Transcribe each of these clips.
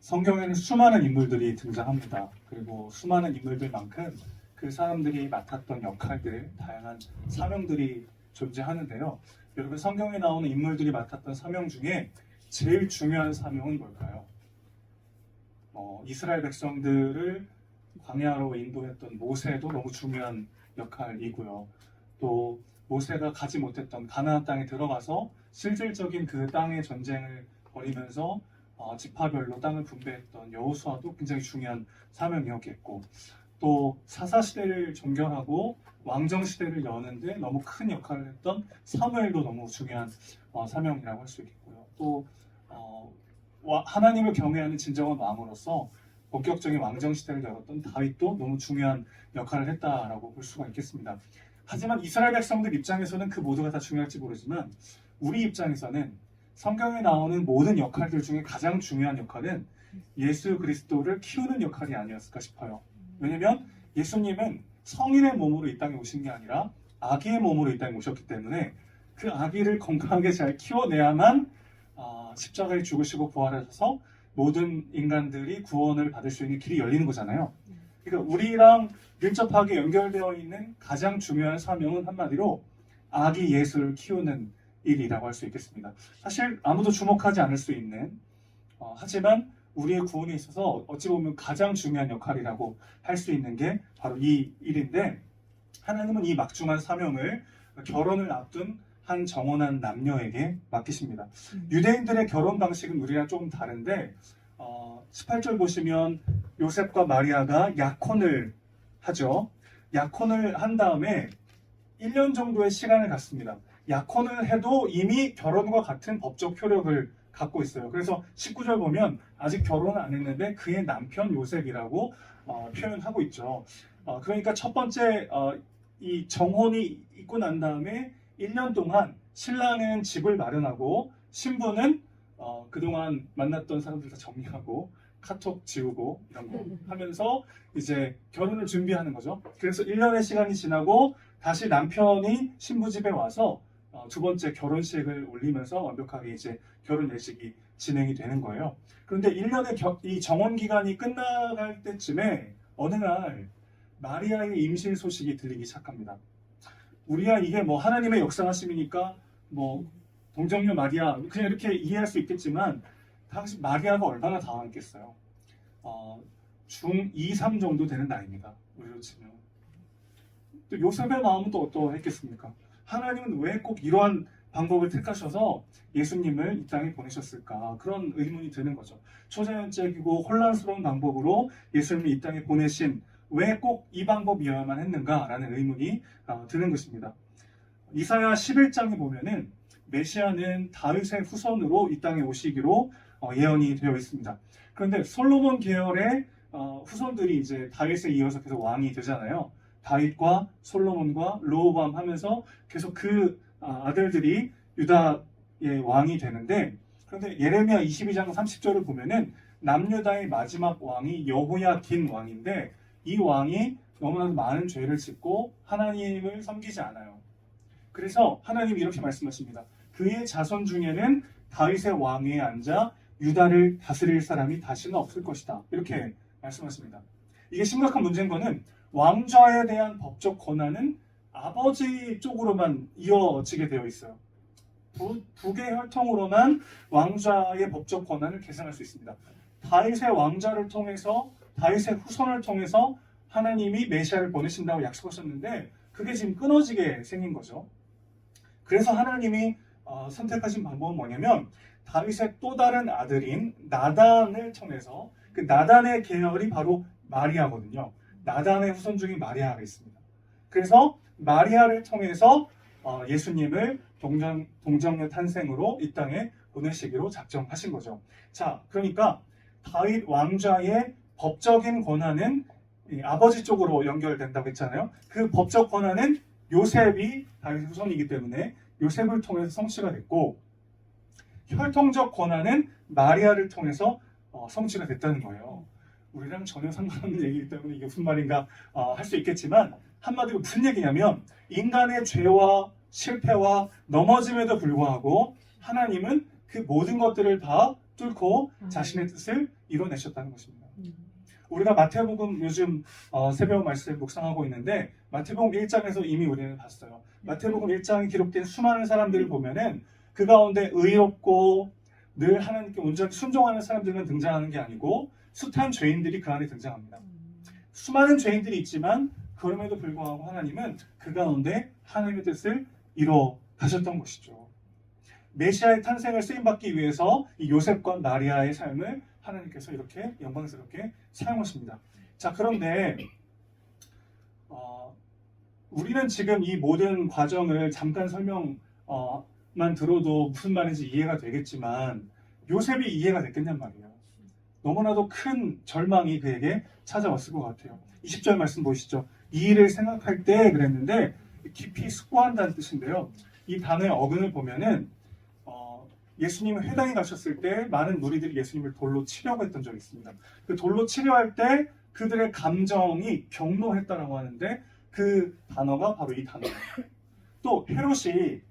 성경에는 수많은 인물들이 등장합니다. 그리고 수많은 인물들만큼 그 사람들이 맡았던 역할들, 다양한 사명들이 존재하는데요. 여러분, 성경에 나오는 인물들이 맡았던 사명 중에 제일 중요한 사명은 뭘까요? 이스라엘 백성들을 광야로 인도했던 모세도 너무 중요한 역할이고요. 또 모세가 가지 못했던 가나안 땅에 들어가서 실질적인 그 땅의 전쟁을 벌이면서 지파별로 땅을 분배했던 여호수아도 굉장히 중요한 사명이었겠고, 또 사사시대를 종결하고 왕정시대를 여는데 너무 큰 역할을 했던 사무엘도 너무 중요한 사명이라고 할 수 있겠고요. 또 하나님을 경외하는 진정한 왕으로서 본격적인 왕정시대를 열었던 다윗도 너무 중요한 역할을 했다라고 볼 수가 있겠습니다. 하지만 이스라엘 백성들 입장에서는 그 모두가 다 중요할지 모르지만, 우리 입장에서는 성경에 나오는 모든 역할들 중에 가장 중요한 역할은 예수 그리스도를 키우는 역할이 아니었을까 싶어요. 왜냐하면 예수님은 성인의 몸으로 이 땅에 오신 게 아니라 아기의 몸으로 이 땅에 오셨기 때문에 그 아기를 건강하게 잘 키워내야만 십자가에 죽으시고 부활하셔서 모든 인간들이 구원을 받을 수 있는 길이 열리는 거잖아요. 그러니까 우리랑 밀접하게 연결되어 있는 가장 중요한 사명은 한마디로 아기 예수를 키우는 일이라고 할 수 있겠습니다. 사실 아무도 주목하지 않을 수 있는, 하지만 우리의 구원에 있어서 어찌 보면 가장 중요한 역할이라고 할 수 있는 게 바로 이 일인데, 하나님은 이 막중한 사명을 결혼을 앞둔 한 정혼한 남녀에게 맡기십니다. 유대인들의 결혼 방식은 우리랑 조금 다른데, 18절 보시면 요셉과 마리아가 약혼을 하죠. 약혼을 한 다음에 1년 정도의 시간을 갖습니다. 약혼을 해도 이미 결혼과 같은 법적 효력을 갖고 있어요. 그래서 19절 보면 아직 결혼을 안 했는데 그의 남편 요셉이라고 표현하고 있죠. 그러니까 첫 번째 이 정혼이 있고 난 다음에 1년 동안 신랑은 집을 마련하고 신부는 그동안 만났던 사람들 다 정리하고 카톡 지우고 이런 거 하면서 이제 결혼을 준비하는 거죠. 그래서 1년의 시간이 지나고 다시 남편이 신부 집에 와서 두 번째 결혼식을 올리면서 완벽하게 이제 결혼 예식이 진행이 되는 거예요. 그런데 1년의 이 정혼 기간이 끝나갈 때쯤에 어느 날 마리아의 임신 소식이 들리기 시작합니다. 우리야 이게 뭐 하나님의 역사하심이니까 뭐 동정녀 마리아 그냥 이렇게 이해할 수 있겠지만, 당시 마리아가 얼마나 당황했겠어요. 중2, 3 정도 되는 나이입니다. 우리로 치면. 또 요셉의 마음은 또 어떠했겠습니까? 하나님은 왜 꼭 이러한 방법을 택하셔서 예수님을 이 땅에 보내셨을까? 그런 의문이 드는 거죠. 초자연적이고 혼란스러운 방법으로 예수님을 이 땅에 보내신, 왜 꼭 이 방법이어야만 했는가라는 의문이 드는 것입니다. 이사야 11장에 보면은 메시아는 다윗의 후손으로 이 땅에 오시기로 예언이 되어 있습니다. 그런데 솔로몬 계열의 후손들이 이제 다윗에 이어서 계속 왕이 되잖아요. 다윗과 솔로몬과 르호보암 하면서 계속 그 아들들이 유다의 왕이 되는데, 그런데 예레미야 22장 30절을 보면은 남유다의 마지막 왕이 여호야긴 왕인데, 이 왕이 너무나도 많은 죄를 짓고 하나님을 섬기지 않아요. 그래서 하나님이 이렇게 말씀하십니다. 그의 자손 중에는 다윗의 왕위에 앉아 유다를 다스릴 사람이 다시는 없을 것이다. 이렇게 말씀하십니다. 이게 심각한 문제인 거는 왕좌에 대한 법적 권한은 아버지 쪽으로만 이어지게 되어 있어요. 북의 혈통으로만 왕좌의 법적 권한을 계승할 수 있습니다. 다윗의 왕좌를 통해서, 다윗의 후손을 통해서 하나님이 메시아를 보내신다고 약속하셨는데 그게 지금 끊어지게 생긴 거죠. 그래서 하나님이 선택하신 방법은 뭐냐면, 다윗의 또 다른 아들인 나단을 통해서, 그 나단의 계열이 바로 마리아거든요. 나단의 후손 중인 마리아가 있습니다. 그래서 마리아를 통해서 예수님을 동정녀 탄생으로 이 땅에 보내시기로 작정하신 거죠. 자, 그러니까 다윗 왕좌의 법적인 권한은 아버지 쪽으로 연결된다고 했잖아요. 그 법적 권한은 요셉이 다윗의 후손이기 때문에 요셉을 통해서 성취가 됐고, 혈통적 권한은 마리아를 통해서 성취가 됐다는 거예요. 우리랑 전혀 상관없는 얘기이기 때문에 이게 무슨 말인가 할 수 있겠지만, 한마디로 무슨 얘기냐면, 인간의 죄와 실패와 넘어짐에도 불구하고 하나님은 그 모든 것들을 다 뚫고 자신의 뜻을 이뤄내셨다는 것입니다. 우리가 마태복음 요즘 새벽 말씀 묵상하고 있는데 마태복음 1장에서 이미 우리는 봤어요. 마태복음 1장에 기록된 수많은 사람들을 보면은 그 가운데 의롭고 늘 하나님께 온전히 순종하는 사람들만 등장하는 게 아니고 숱한 죄인들이 그 안에 등장합니다. 수많은 죄인들이 있지만 그럼에도 불구하고 하나님은 그 가운데 하나님의 뜻을 이뤄 가셨던 것이죠. 메시아의 탄생을 쓰임받기 위해서 이 요셉과 마리아의 삶을 하나님께서 이렇게 영광스럽게 사용하십니다. 자, 그런데 우리는 지금 이 모든 과정을 잠깐 설명만 들어도 무슨 말인지 이해가 되겠지만 요셉이 이해가 됐겠냔 말이에요. 너무나도 큰 절망이 그에게 찾아왔을 것 같아요. 20절 말씀 보시죠. 이 일을 생각할 때 그랬는데 깊이 숙고한다는 뜻인데요. 이 단어의 어근을 보면은 예수님은 회당에 가셨을 때 많은 무리들이 예수님을 돌로 치려고 했던 적이 있습니다. 그 돌로 치려 할 때 그들의 감정이 경노했다라고 하는데 그 단어가 바로 이 단어예요. 또 헤롯이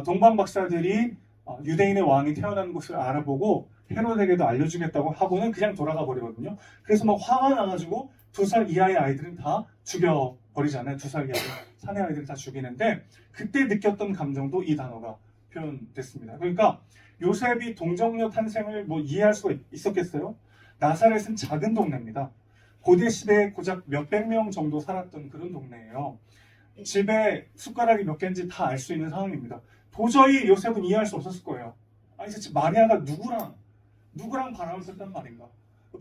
동방 박사들이 유대인의 왕이 태어난 것을 알아보고 헤롯에게도 알려주겠다고 하고는 그냥 돌아가 버리거든요. 그래서 막 화가 나가지고 2살 이하의 아이들은 다 죽여버리잖아요. 2살 이하의 사내 아이들은 다 죽이는데 그때 느꼈던 감정도 이 단어가 표현됐습니다. 그러니까 요셉이 동정녀 탄생을 이해할 수가 있었겠어요? 나사렛은 작은 동네입니다. 고대 시대에 고작 몇백 명 정도 살았던 그런 동네예요. 집에 숟가락이 몇 개인지 다 알 수 있는 상황입니다. 도저히 요셉은 이해할 수 없었을 거예요. 아니 대체 마리아가 누구랑 바람을 폈단 말인가?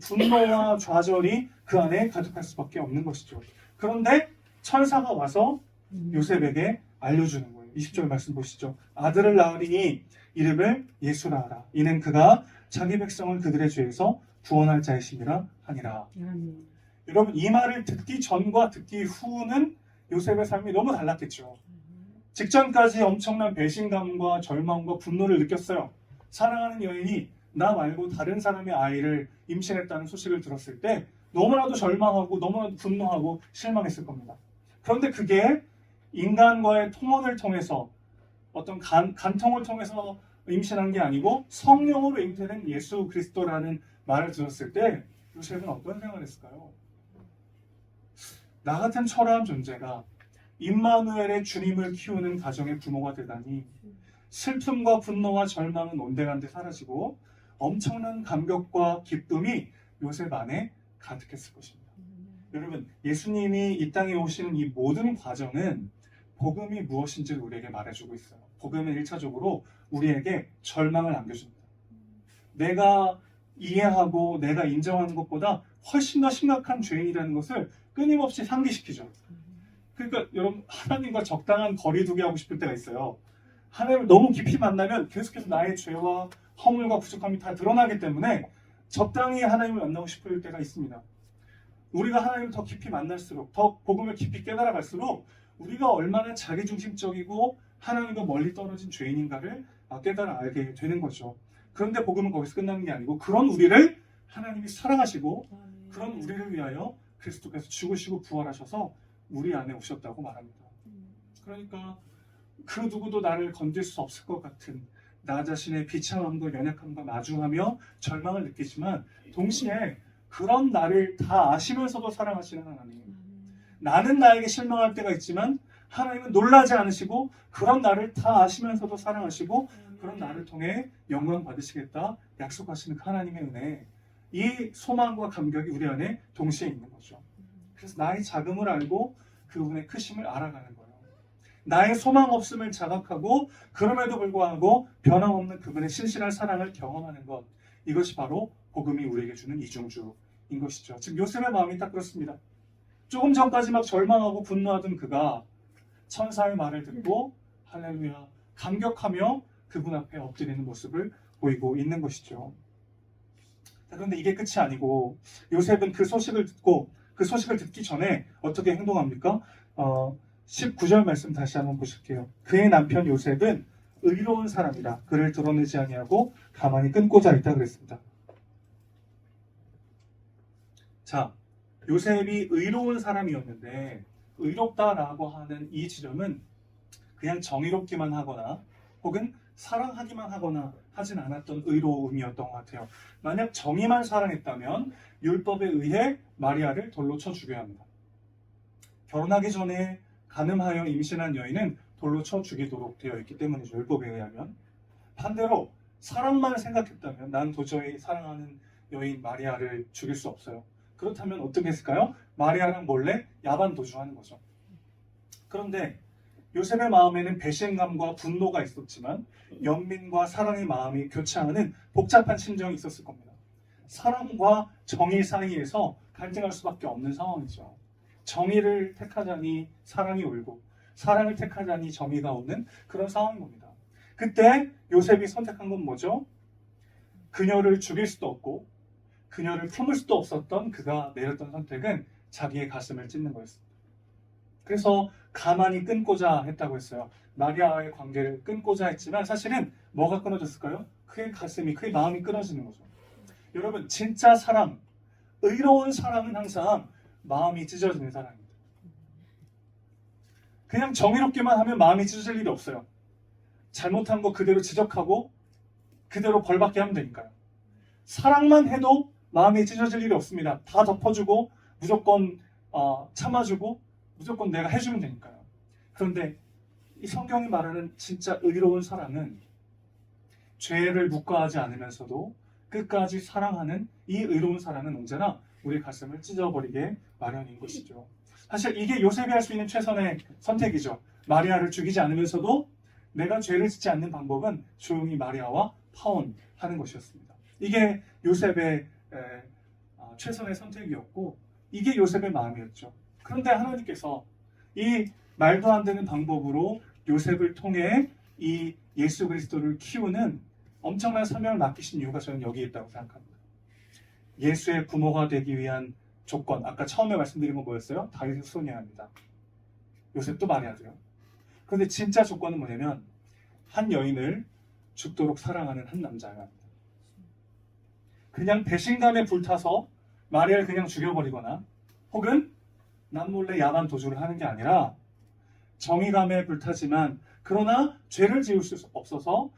분노와 좌절이 그 안에 가득할 수밖에 없는 것이죠. 그런데 천사가 와서 요셉에게 알려주는 거예요. 20절 말씀 보시죠. 아들을 낳으리니 이름을 예수라 하라. 이는 그가 자기 백성을 그들의 죄에서 구원할 자이심이라 하니라. 여러분 이 말을 듣기 전과 듣기 후는 요셉의 삶이 너무 달랐겠죠. 직전까지 엄청난 배신감과 절망과 분노를 느꼈어요. 사랑하는 여인이 나 말고 다른 사람의 아이를 임신했다는 소식을 들었을 때 너무나도 절망하고 너무나도 분노하고 실망했을 겁니다. 그런데 그게 인간과의 통혼을 통해서 어떤 간통을 통해서 임신한 게 아니고 성령으로 잉태된 예수 그리스도라는 말을 들었을 때 요셉은 어떤 생각을 했을까요? 나 같은 초라한 존재가 임마누엘의 주님을 키우는 가정의 부모가 되다니 슬픔과 분노와 절망은 온데간데 사라지고 엄청난 감격과 기쁨이 요셉 안에 가득했을 것입니다. 여러분 예수님이 이 땅에 오시는 이 모든 과정은 복음이 무엇인지를 우리에게 말해주고 있어요. 복음은 1차적으로 우리에게 절망을 안겨줍니다. 내가 이해하고 내가 인정하는 것보다 훨씬 더 심각한 죄인이라는 것을 끊임없이 상기시키죠. 그러니까 여러분 하나님과 적당한 거리 두기 하고 싶을 때가 있어요. 하나님을 너무 깊이 만나면 계속해서 나의 죄와 허물과 부족함이 다 드러나기 때문에 적당히 하나님을 만나고 싶을 때가 있습니다. 우리가 하나님을 더 깊이 만날수록 더 복음을 깊이 깨달아갈수록 우리가 얼마나 자기중심적이고 하나님과 멀리 떨어진 죄인인가를 깨달아 알게 되는 거죠. 그런데 복음은 거기서 끝나는 게 아니고 그런 우리를 하나님이 사랑하시고 그런 우리를 위하여 그리스도께서 죽으시고 부활하셔서 우리 안에 오셨다고 말합니다. 그러니까 그 누구도 나를 건질 수 없을 것 같은 나 자신의 비참함과 연약함과 마주하며 절망을 느끼지만 동시에 그런 나를 다 아시면서도 사랑하시는 하나님. 나는 나에게 실망할 때가 있지만 하나님은 놀라지 않으시고 그런 나를 다 아시면서도 사랑하시고 그런 나를 통해 영광 받으시겠다 약속하시는 하나님의 은혜. 이 소망과 감격이 우리 안에 동시에 있는 거죠. 그래서 나의 작음을 알고 그분의 크심을 알아가는 거예요. 나의 소망 없음을 자각하고 그럼에도 불구하고 변함없는 그분의 신실한 사랑을 경험하는 것. 이것이 바로 복음이 우리에게 주는 이중주인 것이죠. 지금 요셉의 마음이 딱 그렇습니다. 조금 전까지 막 절망하고 분노하던 그가 천사의 말을 듣고 할렐루야 감격하며 그분 앞에 엎드리는 모습을 보이고 있는 것이죠. 그런데 이게 끝이 아니고 요셉은 그 소식을 듣기 전에 어떻게 행동합니까? 19절 말씀 다시 한번 보실게요. 그의 남편 요셉은 의로운 사람이라 그를 드러내지 아니하고 가만히 끊고자 했다 그랬습니다. 자, 요셉이 의로운 사람이었는데 의롭다라고 하는 이 지점은 그냥 정의롭기만 하거나 혹은 사랑하기만 하거나 하진 않았던 의로움이었던 것 같아요. 만약 정의만 사랑했다면 율법에 의해 마리아를 돌로 쳐 죽여야 합니다. 결혼하기 전에 간음하여 임신한 여인은 돌로 쳐 죽이도록 되어 있기 때문이죠. 율법에 의하면. 반대로 사랑만 생각했다면 난 도저히 사랑하는 여인 마리아를 죽일 수 없어요. 그렇다면 어떻게 했을까요? 마리아랑 몰래 야반 도주하는 거죠. 그런데 요셉의 마음에는 배신감과 분노가 있었지만 연민과 사랑의 마음이 교차하는 복잡한 심정이 있었을 겁니다. 사랑과 정의 사이에서 갈등할 수밖에 없는 상황이죠. 정의를 택하자니 사랑이 울고 사랑을 택하자니 정의가 오는 그런 상황인 겁니다. 그때 요셉이 선택한 건 뭐죠? 그녀를 죽일 수도 없고 그녀를 품을 수도 없었던 그가 내렸던 선택은 자기의 가슴을 찢는 거였습니다. 그래서 가만히 끊고자 했다고 했어요. 마리아와의 관계를 끊고자 했지만 사실은 뭐가 끊어졌을까요? 그의 가슴이, 그의 마음이 끊어지는 거죠. 여러분, 진짜 사랑, 의로운 사랑은 항상 마음이 찢어지는 사랑입니다. 그냥 정의롭게만 하면 마음이 찢어질 일이 없어요. 잘못한 거 그대로 지적하고 그대로 벌받게 하면 되니까요. 사랑만 해도 마음이 찢어질 일이 없습니다. 다 덮어주고 무조건 참아주고 무조건 내가 해주면 되니까요. 그런데 이 성경이 말하는 진짜 의로운 사랑은 죄를 묵과하지 않으면서도 끝까지 사랑하는 이 의로운 사랑은 언제나 우리 가슴을 찢어버리게 마련인 것이죠. 사실 이게 요셉이 할 수 있는 최선의 선택이죠. 마리아를 죽이지 않으면서도 내가 죄를 짓지 않는 방법은 조용히 마리아와 파혼하는 것이었습니다. 이게 요셉의 최선의 선택이었고 이게 요셉의 마음이었죠. 그런데 하나님께서 이 말도 안 되는 방법으로 요셉을 통해 이 예수 그리스도를 키우는 엄청난 사명을 맡기신 이유가 저는 여기에 있다고 생각합니다. 예수의 부모가 되기 위한 조건, 아까 처음에 말씀드린 건 뭐였어요? 다윗의 후손이어야 합니다. 요셉도 마리아도요. 그런데 진짜 조건은 뭐냐면 한 여인을 죽도록 사랑하는 한 남자여야 합니다. 그냥 배신감에 불타서 마리아를 그냥 죽여버리거나 혹은 남몰래 야만 도주를 하는 게 아니라 정의감에 불타지만 그러나 죄를 지을 수 없어서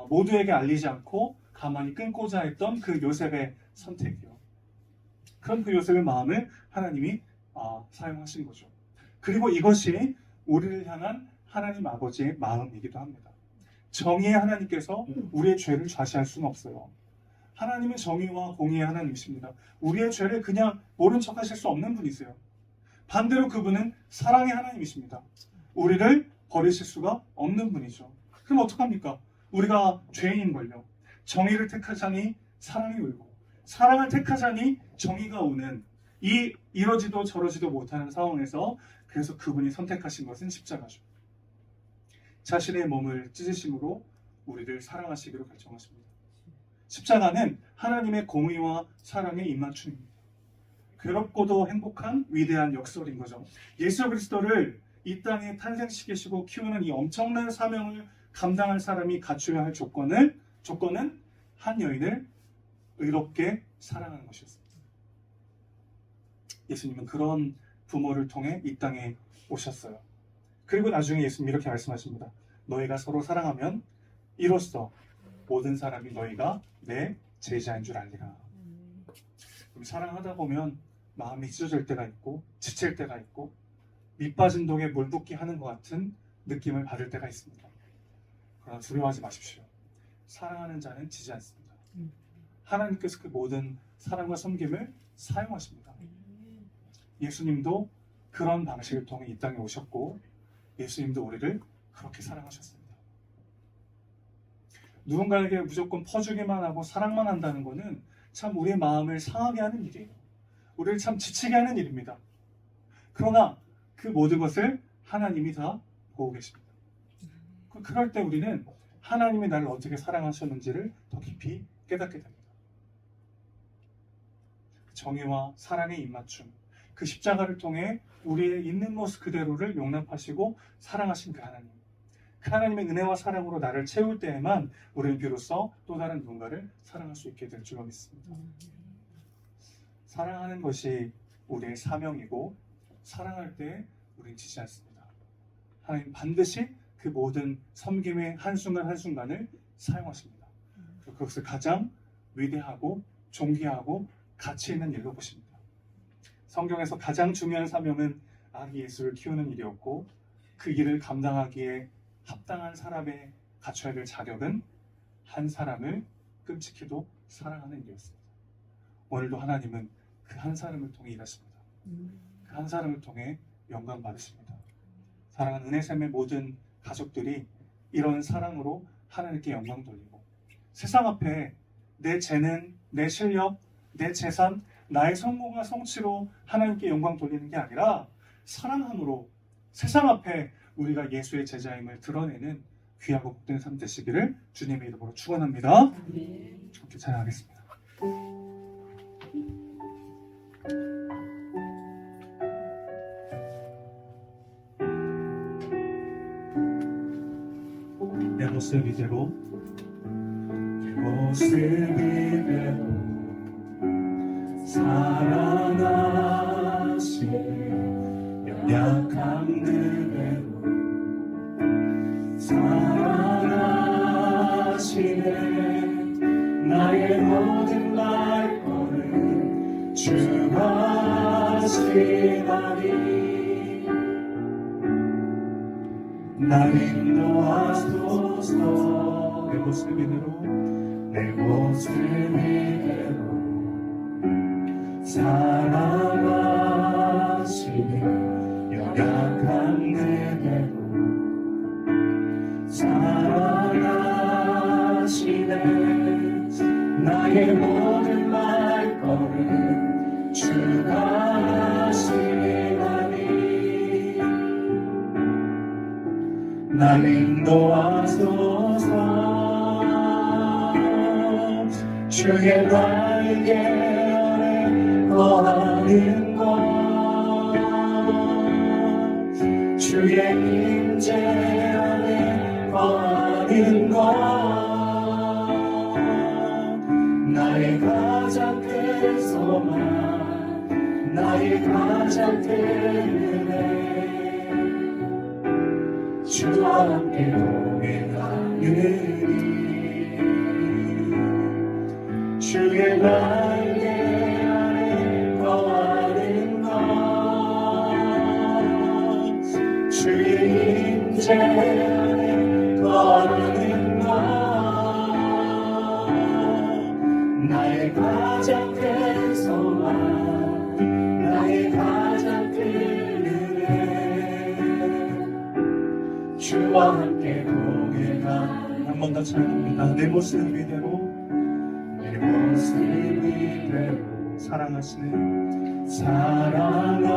모두에게 알리지 않고 가만히 끊고자 했던 그 요셉의 선택이요. 그런 그 요셉의 마음을 하나님이 사용하신 거죠. 그리고 이것이 우리를 향한 하나님 아버지의 마음이기도 합니다. 정의의 하나님께서 우리의 죄를 좌시할 수는 없어요. 하나님은 정의와 공의의 하나님이십니다. 우리의 죄를 그냥 모른 척 하실 수 없는 분이세요. 반대로 그분은 사랑의 하나님이십니다. 우리를 버리실 수가 없는 분이죠. 그럼 어떡합니까? 우리가 죄인인걸요. 정의를 택하자니 사랑이 울고 사랑을 택하자니 정의가 오는 이 이러지도 저러지도 못하는 상황에서 그래서 그분이 선택하신 것은 십자가죠. 자신의 몸을 찢으심으로 우리를 사랑하시기로 결정하십니다. 십자가는 하나님의 공의와 사랑의 입맞춤입니다. 괴롭고도 행복한 위대한 역설인 거죠. 예수 그리스도를 이 땅에 탄생시키시고 키우는 이 엄청난 사명을 감당할 사람이 갖춰야 할 조건은 한 여인을 의롭게 사랑하는 것이었습니다. 예수님은 그런 부모를 통해 이 땅에 오셨어요. 그리고 나중에 예수님이 이렇게 말씀하십니다. 너희가 서로 사랑하면 이로써 모든 사람이 너희가 내 제자인 줄 알리라. 사랑하다 보면 마음이 찢어질 때가 있고 지칠 때가 있고 밑빠진 독에 물 붓기 하는 것 같은 느낌을 받을 때가 있습니다. 그러나 두려워하지 마십시오. 사랑하는 자는 지지 않습니다. 하나님께서 그 모든 사랑과 섬김을 사용하십니다. 예수님도 그런 방식을 통해 이 땅에 오셨고 예수님도 우리를 그렇게 사랑하셨습니다. 누군가에게 무조건 퍼주기만 하고 사랑만 한다는 것은 참 우리의 마음을 상하게 하는 일이에요. 우리를 참 지치게 하는 일입니다. 그러나 그 모든 것을 하나님이 다 보고 계십니다. 그럴 때 우리는 하나님이 나를 어떻게 사랑하셨는지를 더 깊이 깨닫게 됩니다. 정의와 사랑의 입맞춤, 그 십자가를 통해 우리의 있는 모습 그대로를 용납하시고 사랑하신 그 하나님. 그 하나님의 은혜와 사랑으로 나를 채울 때에만 우리는 비로소 또 다른 누군가를 사랑할 수 있게 될 줄 믿습니다. 사랑하는 것이 우리의 사명이고 사랑할 때 우리는 지지 않습니다. 하나님 반드시 그 모든 섬김의 한순간 한순간을 사용하십니다. 그것을 가장 위대하고 존귀하고 가치 있는 일로 보십니다. 성경에서 가장 중요한 사명은 아기 예수를 키우는 일이었고, 그 일을 감당하기에 합당한 사람의 갖춰야 될 자격은 한 사람을 끔찍히도 사랑하는 일이었습니다. 오늘도 하나님은 그 한 사람을 통해 일하십니다. 그 한 사람을 통해 영광 받으십니다. 사랑하는 은혜샘의 모든 가족들이 이런 사랑으로 하나님께 영광 돌리고, 세상 앞에 내 재능, 내 실력, 내 재산, 나의 성공과 성취로 하나님께 영광 돌리는 게 아니라 사랑함으로 세상 앞에 우리가 예수의 제자임을 드러내는 귀하고 복된 삶 되시기를 주님의 이름으로 축원합니다. 함께 찬양하겠습니다. 내 모습 이대로, 내 모습 이대로 사랑하시네. 연약한 그대로 사랑하시네. 나의 모든 발걸음 주가 하시나니 날 인도하소서. 내 모습 이대로, 내 모습 이대로 사랑하시네. 연약한 그대로 사랑하시네. 나의 모든 발걸음 주가 하시나니 날 인도하소서. 주의 날개 아래 거하는 것, 주의 임재 안에 거하는 것, 나의 가장 큰 소망, 나의 가장 큰 은혜, 주와 함께 동행하느니 주의 날개 아래 거하는 것, 주의 임재 안에 거하는 것, 나의 가장 큰 소망, 나의 가장 큰 은혜, 주와 함께 동행하. 한 번 더 찬양합니다. 내 모습 이대로, 내 모습 이대로 사랑하시네. 사랑하시네.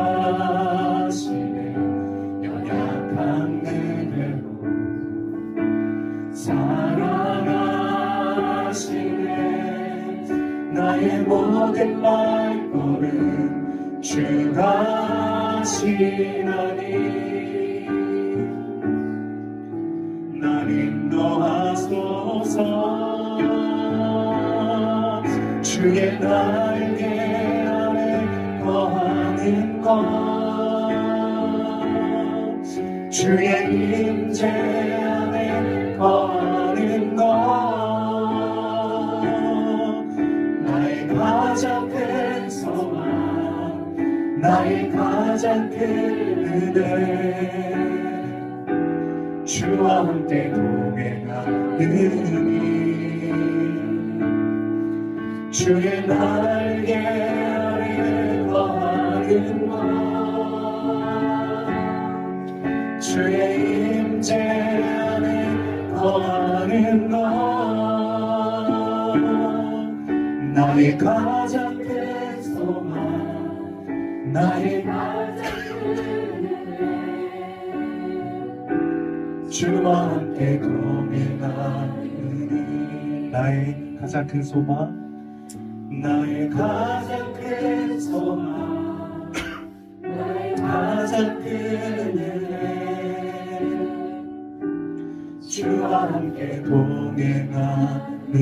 연약한 그대로 사랑하시네. 나의 모든 발걸음 주가 하시나니 날 인도하소서. 주의 날개 아래 거하는 것, 주의 임재 안에 거하는 것, 나의 가장 큰 소망, 나의 가장 큰 은혜, 주와 함께 동행하느니 주의 날개 아래 거하는 것, 주의 임재 안에 거하는 것, 나의 가장 큰 소망, 나의 가장 큰 은혜, 주와 함께 동행하느니 나의 가장 큰 소망, 나의 가장 큰 소망, 나의 가장 큰 은혜, 주와 함께 동행하느니